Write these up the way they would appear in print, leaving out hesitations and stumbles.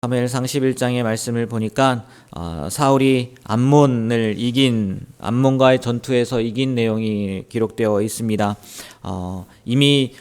사무엘상 11장의 말씀을 보니까 사울이 암몬과의 전투에서 이긴 내용이 기록되어 있습니다. 이미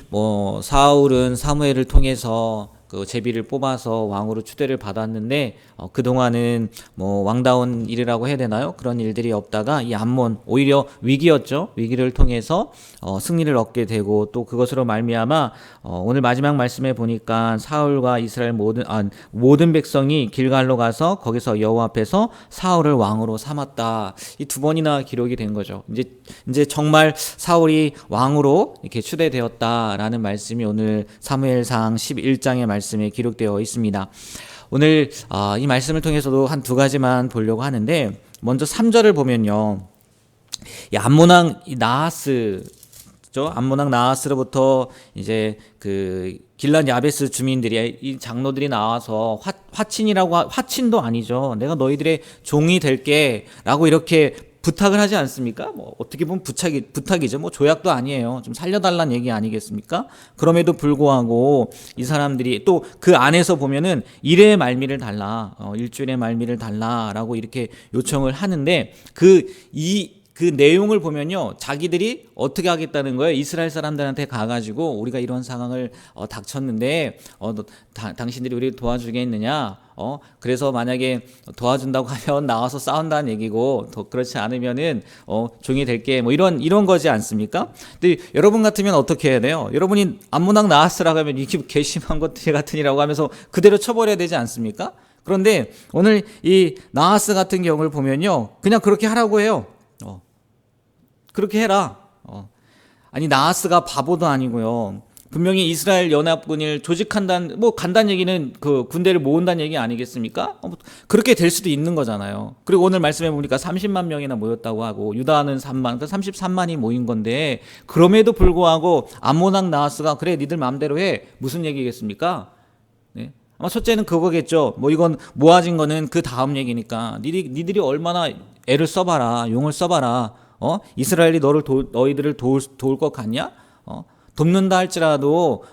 사울은 사무엘을 통해서 그 제비를 뽑아서 왕으로 추대를 받았는데 그동안은 왕다운 일이라고 해야 되나요? 그런 일들이 없다가 이 암몬 오히려 위기였죠. 위기를 통해서 승리를 얻게 되고 또 그것으로 말미암아 오늘 마지막 말씀에 보니까 사울과 이스라엘 모든 백성이 길갈로 가서 거기서 여호와 앞에서 사울을 왕으로 삼았다. 이 두 번이나 기록이 된 거죠. 이제 정말 사울이 왕으로 이렇게 추대되었다라는 말씀이 오늘 사무엘상 11장의 말씀에 기록되어 있습니다. 오늘 이 말씀을 통해서도 한 두 가지만 보려고 하는데, 먼저 3절을 보면요, 이 암몬왕 나하스로부터 이제 그 길랏 야베스 주민들이, 이 장로들이 나와서 화친도 아니죠. 내가 너희들의 종이 될게라고 이렇게 부탁을 하지 않습니까? 어떻게 보면 부탁이죠. 조약도 아니에요. 좀 살려달라는 얘기 아니겠습니까? 그럼에도 불구하고 이 사람들이 또 그 안에서 보면은 일의 말미를 달라, 일주일의 말미를 달라라고 이렇게 요청을 하는데 그 내용을 보면요, 자기들이 어떻게 하겠다는 거예요? 이스라엘 사람들한테 가가지고 우리가 이런 상황을 닥쳤는데 당신들이 우리 도와주겠느냐? 그래서 만약에 도와준다고 하면 나와서 싸운다는 얘기고, 더 그렇지 않으면은 종이 될게 이런 거지 않습니까? 근데 여러분 같으면 어떻게 해야 돼요? 여러분이 암몬왕 나하스라고 하면 이게 괘씸한 것들 같으니라고 하면서 그대로 쳐버려야 되지 않습니까? 그런데 오늘 이 나하스 같은 경우를 보면요, 그냥 그렇게 하라고 해요. 그렇게 해라. 아니, 나하스가 바보도 아니고요. 분명히 이스라엘 연합군을 조직한다는, 간다는 얘기는 그 군대를 모은다는 얘기 아니겠습니까? 그렇게 될 수도 있는 거잖아요. 그리고 오늘 말씀해 보니까 30만 명이나 모였다고 하고, 유다는 3만, 33만이 모인 건데, 그럼에도 불구하고 암몬왕 나하스가 그래, 니들 마음대로 해. 무슨 얘기겠습니까? 네? 아마 첫째는 그거겠죠. 이건 모아진 거는 그 다음 얘기니까. 니들이 얼마나 애를 써봐라, 용을 써봐라. 이스라엘이 너희들을 도울 것 같냐? 돕는다 할지라도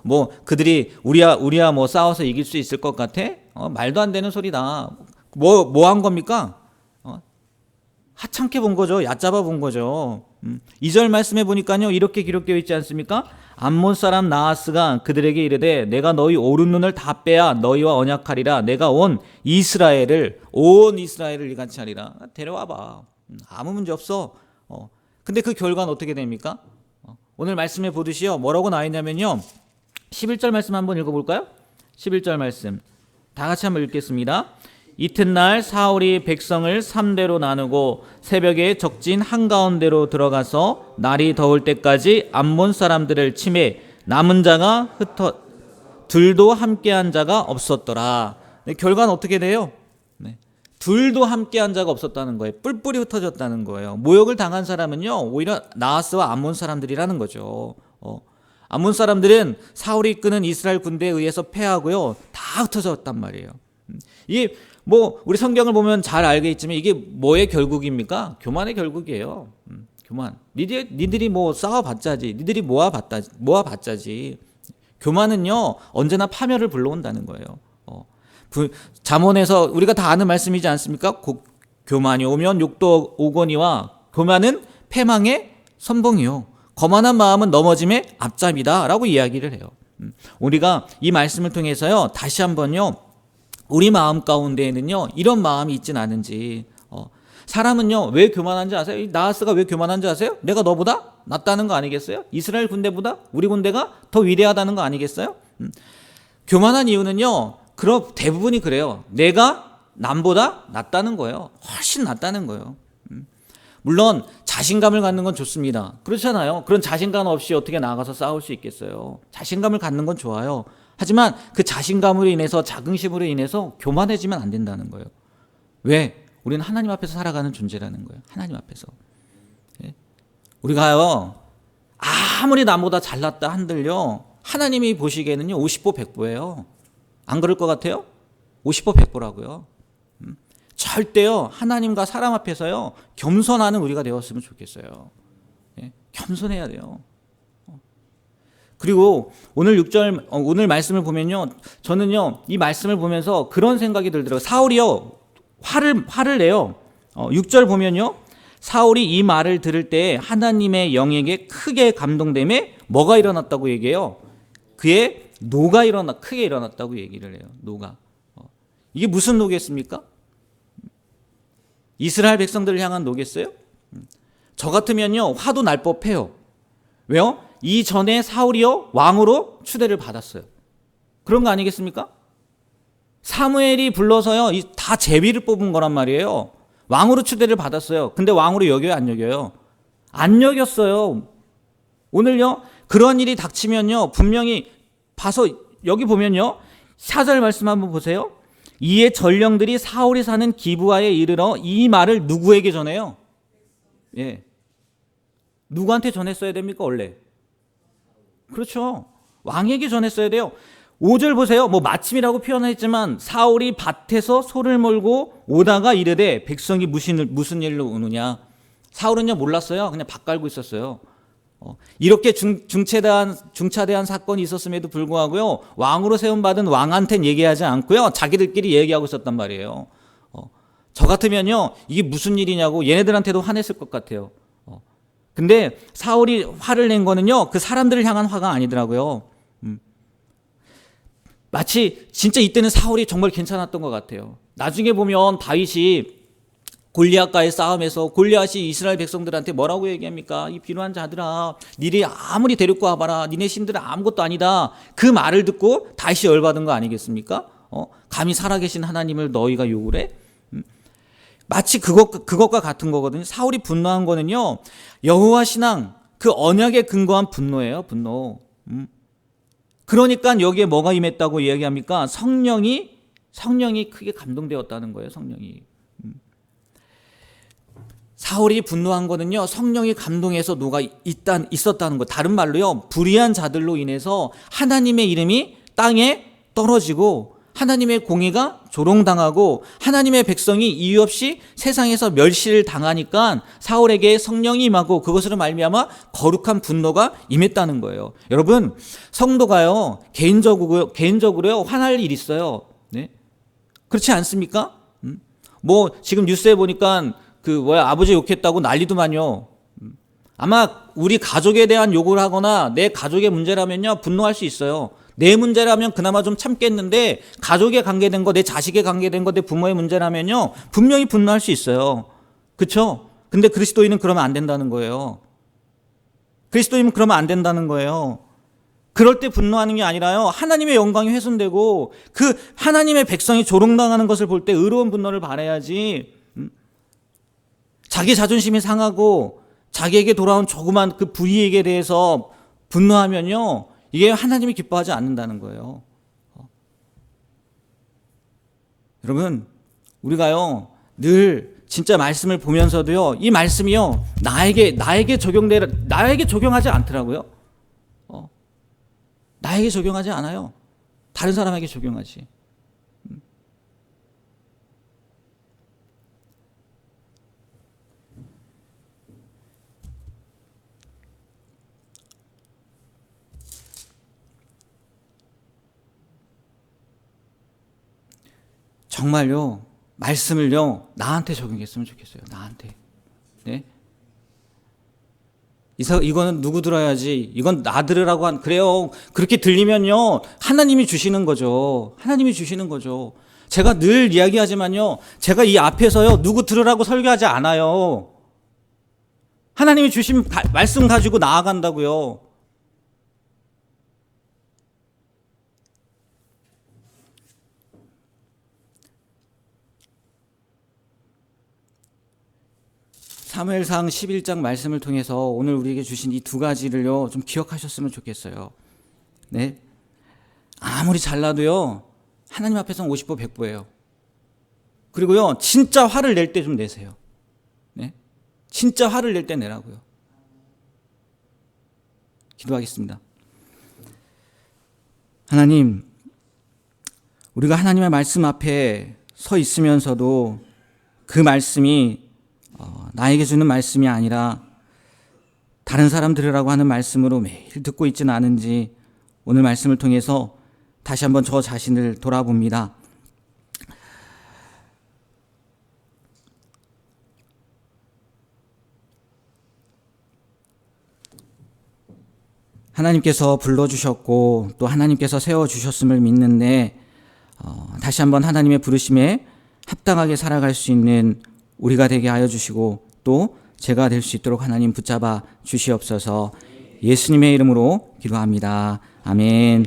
그들이 우리야 싸워서 이길 수 있을 것 같아? 말도 안 되는 소리다. 뭐 한 겁니까? 하찮게 본 거죠. 얕잡아 본 거죠. 2절 말씀해 보니까요, 이렇게 기록되어 있지 않습니까? 암몬 사람 나하스가 그들에게 이르되 내가 너희 오른 눈을 다 빼야 너희와 언약하리라. 내가 온 이스라엘을 이같이 하리라. 데려와봐. 아무 문제 없어. 근데 그 결과는 어떻게 됩니까? 오늘 말씀에 보듯이요, 뭐라고 나와 있냐면요, 11절 말씀 한번 읽어볼까요? 11절 말씀 다 같이 한번 읽겠습니다. 이튿날 사울이 백성을 3대로 나누고 새벽에 적진 한가운데로 들어가서 날이 더울 때까지 암몬 사람들을 치매 남은 자가 둘도 함께한 자가 없었더라. 결과는 어떻게 돼요? 둘도 함께한 자가 없었다는 거예요. 뿔뿔이 흩어졌다는 거예요. 모욕을 당한 사람은요, 오히려 나하스와 암몬 사람들이라는 거죠. 암몬 사람들은 사울이 이끄는 이스라엘 군대에 의해서 패하고요, 다 흩어졌단 말이에요. 이게 우리 성경을 보면 잘 알겠지만 이게 뭐의 결국입니까? 교만의 결국이에요. 교만. 니들이 싸워봤자지. 니들이 모아봤자지. 교만은요, 언제나 파멸을 불러온다는 거예요. 잠언에서 우리가 다 아는 말씀이지 않습니까? 교만이 오면 욕도 오거니와 교만은 패망의 선봉이요, 거만한 마음은 넘어짐의 앞잡이다 라고 이야기를 해요. 우리가 이 말씀을 통해서요, 다시 한번요, 우리 마음 가운데에는요, 이런 마음이 있진 않은지. 사람은요, 왜 교만한지 아세요? 나하스가 왜 교만한지 아세요? 내가 너보다 낫다는 거 아니겠어요? 이스라엘 군대보다 우리 군대가 더 위대하다는 거 아니겠어요? 교만한 이유는요, 그럼 대부분이 그래요. 내가 남보다 낫다는 거예요. 훨씬 낫다는 거예요. 물론 자신감을 갖는 건 좋습니다. 그렇잖아요. 그런 자신감 없이 어떻게 나가서 싸울 수 있겠어요. 자신감을 갖는 건 좋아요. 하지만 그 자신감으로 인해서, 자긍심으로 인해서 교만해지면 안 된다는 거예요. 왜? 우리는 하나님 앞에서 살아가는 존재라는 거예요. 하나님 앞에서. 우리가요, 아무리 남보다 잘났다 한들요, 하나님이 보시기에는요, 50보 100보예요. 안 그럴 것 같아요? 50보 100보라고요. 절대요, 하나님과 사람 앞에서요, 겸손하는 우리가 되었으면 좋겠어요. 겸손해야 돼요. 그리고 오늘 6절 오늘 말씀을 보면요. 저는요. 이 말씀을 보면서 그런 생각이 들더라고요. 사울이요. 화를 내요. 6절 보면요. 사울이 이 말을 들을 때 하나님의 영에게 크게 감동됨에 뭐가 일어났다고 얘기해요? 그의 노가 크게 일어났다고 얘기를 해요. 노가. 이게 무슨 노겠습니까? 이스라엘 백성들을 향한 노겠어요? 저 같으면요. 화도 날 법해요. 왜요? 이전에 사울이요. 왕으로 추대를 받았어요. 그런 거 아니겠습니까? 사무엘이 불러서요. 다 제비를 뽑은 거란 말이에요. 왕으로 추대를 받았어요. 근데 왕으로 여겨요, 안 여겨요? 안 여겼어요. 오늘요. 그런 일이 닥치면요. 분명히 봐서 여기 보면요. 4절 말씀 한번 보세요. 이에 전령들이 사울이 사는 기브아에 이르러 이 말을 누구에게 전해요? 예. 누구한테 전했어야 됩니까, 원래? 그렇죠. 왕에게 전했어야 돼요. 5절 보세요. 뭐 마침이라고 표현했지만 사울이 밭에서 소를 몰고 오다가 이르되 백성이 무슨 일로 오느냐. 사울은요 몰랐어요. 그냥 밭 갈고 있었어요. 이렇게 중차대한 사건이 있었음에도 불구하고요. 왕으로 세움받은 왕한테는 얘기하지 않고요. 자기들끼리 얘기하고 있었단 말이에요. 저 같으면요. 이게 무슨 일이냐고 얘네들한테도 화냈을 것 같아요. 근데 사울이 화를 낸 거는요. 그 사람들을 향한 화가 아니더라고요. 마치 진짜 이때는 사울이 정말 괜찮았던 것 같아요. 나중에 보면 다윗이 골리앗과의 싸움에서 골리앗이 이스라엘 백성들한테 뭐라고 얘기합니까? 이 비루한 자들아, 니네 아무리 데리고 와봐라. 니네 신들은 아무것도 아니다. 그 말을 듣고 다윗이 열받은 거 아니겠습니까? 감히 살아계신 하나님을 너희가 욕을 해? 마치 그것과 같은 거거든요. 사울이 분노한 거는요. 여호와 신앙, 그 언약에 근거한 분노예요. 분노. 그러니까 여기에 뭐가 임했다고 이야기합니까? 성령이 크게 감동되었다는 거예요. 성령이. 사울이 분노한 거는요. 성령이 감동해서 노가 있었다는 거. 다른 말로요. 불의한 자들로 인해서 하나님의 이름이 땅에 떨어지고 하나님의 공의가 조롱당하고 하나님의 백성이 이유 없이 세상에서 멸시를 당하니까 사울에게 성령이 임하고 그것으로 말미암아 거룩한 분노가 임했다는 거예요. 여러분, 성도가요. 개인적으로요. 화날 일 있어요. 네? 그렇지 않습니까? 뭐 지금 뉴스에 보니까 아버지 욕했다고 난리도만요. 아마 우리 가족에 대한 욕을 하거나 내 가족의 문제라면요. 분노할 수 있어요. 내 문제라면 그나마 좀 참겠는데 가족에 관계된 거, 내 자식에 관계된 거, 내 부모의 문제라면요. 분명히 분노할 수 있어요. 그렇죠? 근데 그리스도인은 그러면 안 된다는 거예요. 그리스도인은 그러면 안 된다는 거예요. 그럴 때 분노하는 게 아니라요. 하나님의 영광이 훼손되고 그 하나님의 백성이 조롱당하는 것을 볼 때 의로운 분노를 발해야지. 자기 자존심이 상하고 자기에게 돌아온 조그만 그 불이익에 대해서 분노하면요. 이게 하나님이 기뻐하지 않는다는 거예요. 여러분, 우리가요, 늘 진짜 말씀을 보면서도요, 이 말씀이요, 나에게 적용하지 않더라고요. 나에게 적용하지 않아요. 다른 사람에게 적용하지. 정말요, 말씀을요, 나한테 적용했으면 좋겠어요. 나한테. 네? 이거는 누구 들어야지, 이건 나 들으라고 그래요. 그렇게 들리면요, 하나님이 주시는 거죠. 하나님이 주시는 거죠. 제가 늘 이야기하지만요, 제가 이 앞에서요, 누구 들으라고 설교하지 않아요. 하나님이 주신 말씀 가지고 나아간다고요. 사무엘상 11장 말씀을 통해서 오늘 우리에게 주신 이 두 가지를요 좀 기억하셨으면 좋겠어요. 네, 아무리 잘나도요 하나님 앞에서는 50보 100보예요. 그리고요 진짜 화를 낼 때 좀 내세요. 네, 진짜 화를 낼 때 내라고요. 기도하겠습니다. 하나님, 우리가 하나님의 말씀 앞에 서 있으면서도 그 말씀이 나에게 주는 말씀이 아니라 다른 사람 들으라고 하는 말씀으로 매일 듣고 있지는 않은지 오늘 말씀을 통해서 다시 한번 저 자신을 돌아봅니다. 하나님께서 불러주셨고 또 하나님께서 세워주셨음을 믿는데 다시 한번 하나님의 부르심에 합당하게 살아갈 수 있는 우리가 되게 하여 주시고 또 제가 될 수 있도록 하나님 붙잡아 주시옵소서. 예수님의 이름으로 기도합니다. 아멘.